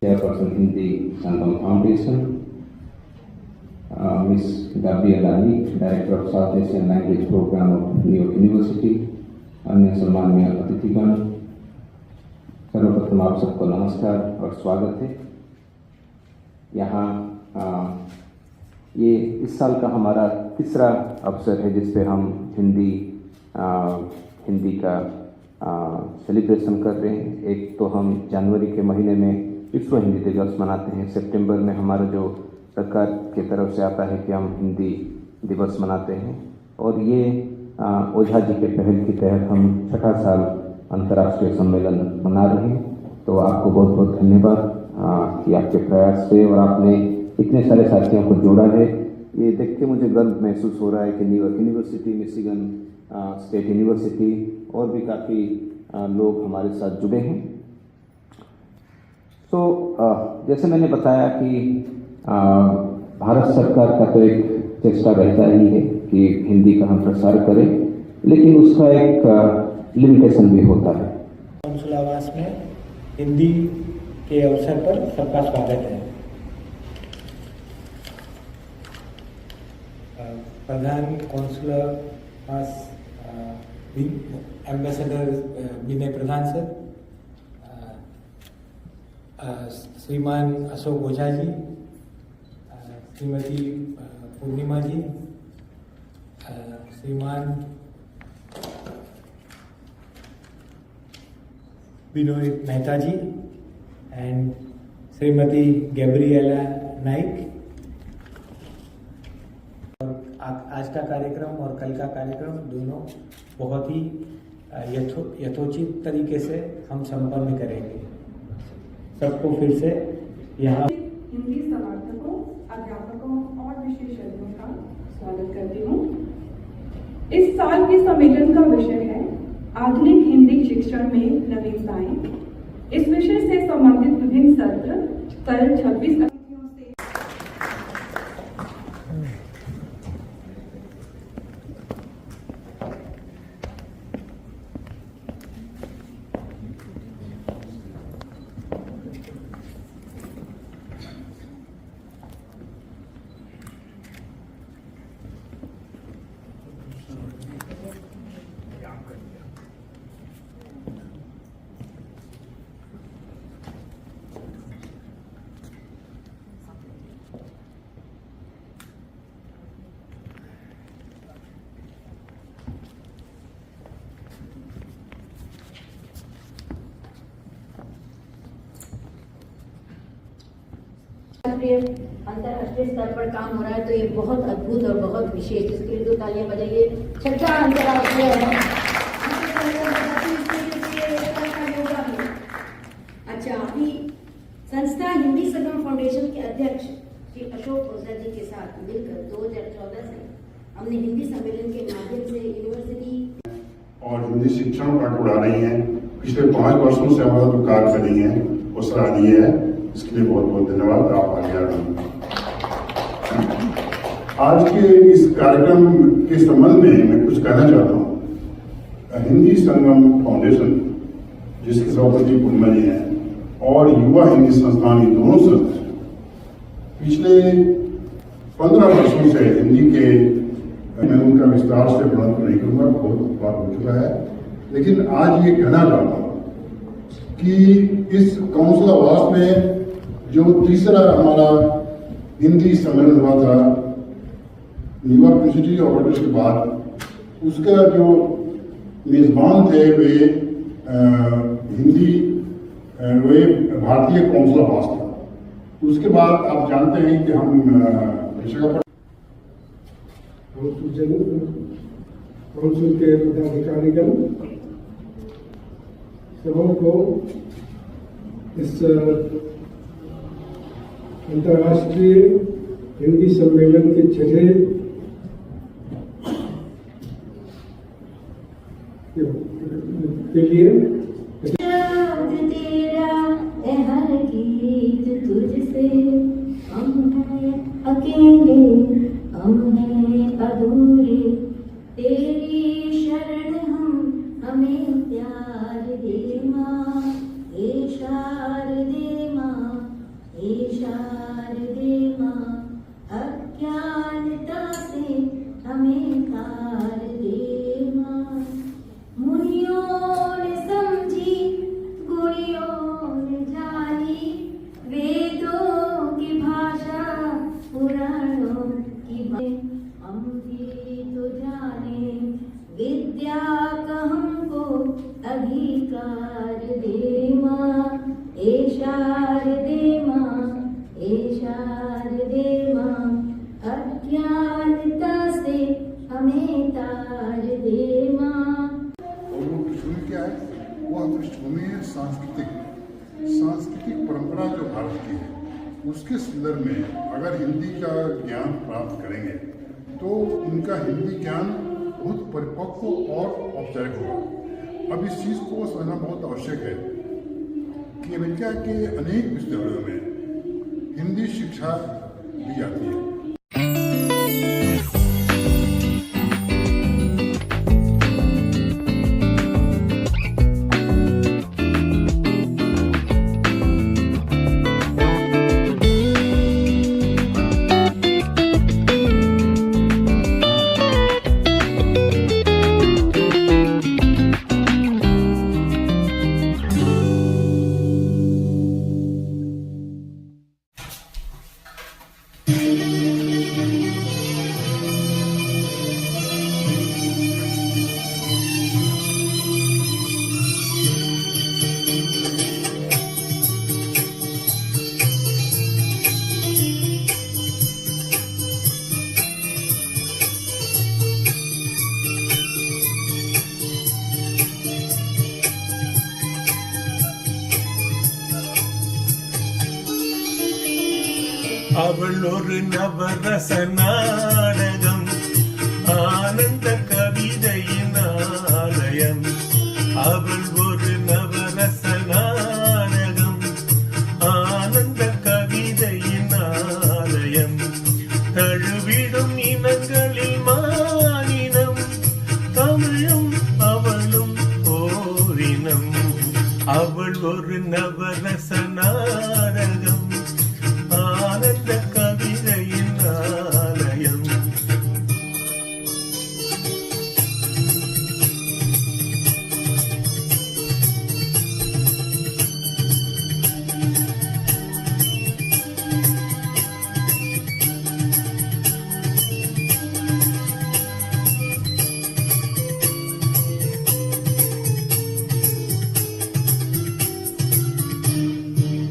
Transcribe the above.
Chairperson Hindi Sangam Foundation, Ms. Gabriela Ali, Director of South Asian Language Program of New York University, अन्य सम्माननीय अतिथिगण, सर्वप्रथम आप सबको नमस्कार और स्वागत है। यहाँ ये इस साल का हमारा तीसरा अवसर है जिस पे हम हिंदी का सेलिब्रेशन कर रहे हैं। एक तो हम जनवरी के महीने में विश्व हिंदी दिवस मनाते हैं, सितंबर में हमारा जो सरकार की तरफ से आता है कि हम हिंदी दिवस मनाते हैं, और ये ओझा जी के पहल के तहत हम छठा साल अंतर्राष्ट्रीय सम्मेलन मना रहे हैं। तो आपको बहुत बहुत धन्यवाद कि आपके प्रयास से और आपने इतने सारे साथियों को जोड़ा है। ये देख के मुझे गर्व महसूस हो रहा है कि New York university, Michigan state university और भी काफ़ी लोग हमारे साथ जुड़े हैं। तो जैसे मैंने बताया कि भारत सरकार का तो एक चेष्टा रहता ही है कि हिंदी का हम प्रसार करें, लेकिन उसका एक लिमिटेशन भी होता है। कौंसल आवास में हिंदी के अवसर पर सबका स्वागत है। प्रधान कौंसल आवास एम्बेसडर विनय प्रधान सर, श्रीमान अशोक ओझा जी, श्रीमती पूर्णिमा जी, श्रीमान विनोय मेहता जी एंड श्रीमती गैब्रिएला नाइक। और आज का कार्यक्रम और कल का कार्यक्रम दोनों बहुत ही यथोचित तरीके से हम संपन्न करेंगे। सबको फिर से यहाँ हिंदी समर्थकों, अध्यापकों और विशेषज्ञों का स्वागत करती हूँ। इस साल के सम्मेलन का विषय है आधुनिक हिंदी शिक्षण में नवीनताएं। इस विषय से संबंधित विभिन्न सत्र कल 26 अतिथियों से अंतरराष्ट्रीय स्तर पर काम हो रहा है, तो ये बहुत अद्भुत और बहुत विशेष, इसके लिए 2 तालियां बजाइए। छठा अंतरराष्ट्रीय अच्छा, अभी संस्था हिंदी संगम फाउंडेशन के अध्यक्ष श्री अशोक ओझा जी के साथ मिलकर 2014 से हमने हिंदी सम्मेलन के माध्यम से यूनिवर्सिटी और हिंदी शिक्षण का उड़ा रही हैं। पिछले 5 वर्षों से हमारा जो कार्य कर रही हैं वो सराहनीय है। इसके लिए बहुत बहुत धन्यवाद। आप आगे आ रहे हैं। आज के इस कार्यक्रम के संबंध में मैं कुछ कहना चाहता हूँ। हिंदी संगम फाउंडेशन, जिसके सभापति पूर्णिमा जी हैं, और युवा हिंदी संस्थान, ये दोनों संस्था पिछले 15 वर्षों से हिंदी के, मैं उनका विस्तार से वर्णन नहीं करूंगा, बहुत बार हो चुका है, लेकिन आज ये कहना चाहता हूँ कि इस कौंसल आवास में जो तीसरा हमारा हिंदी सम्मेलन हुआ था न्यूयॉर्क यूनिवर्सिटी और उसके बाद, उसका जो मेजबान थे वे वे भारतीय कौंसल आवास था। उसके बाद आप जानते हैं कि हम विशाखापट्टनम कौंसिल के पदाधिकारीगण सबों को इस अंतर्राष्ट्रीय हिंदी सम्मेलन के छठे के लिए याद तेरा है हर गीत तुझसे, हम हैं अकेले, हम हैं अधूरे, तेरी शरण हमें प्यार दे माँ, हे शारदे माँ, हे शारदे माँ, अज्ञानता से हमें तार दे माँ। मुनियों ने समझी, गुणियों ने जानी, वेदों की भाषा पुराणों की बातें हम भी तो जाने, विद्या का हमको अधिकार दे माँ, हे शारदे माँ, हे शारदे माँ, अज्ञानता से हमें तार दे माँ। और वो पृष्ठभूमि क्या है? वो पृष्ठभूमि है सांस्कृतिक परंपरा जो भारत की है, उसके संदर्भ में अगर हिंदी का ज्ञान प्राप्त करेंगे तो उनका हिंदी ज्ञान बहुत परिपक्व और औपचारिक होगा। अब इस चीज़ को समझना बहुत आवश्यक है कि अमेरिका के अनेक विश्वविद्यालयों में हिंदी शिक्षा दी जाती है। அவளொரு நவரசநாடகம், ஆனந்த கவிதையின் ஆலயம். அவள் ஒரு நவரசநாடகம், ஆனந்த கவிதையின் ஆலயம். தழுவிடும் இனங்களில் மானினம், தமிழும் அவளும் ஓரினம். அவள் ஒரு நவரசநாடகம், ஆனந்த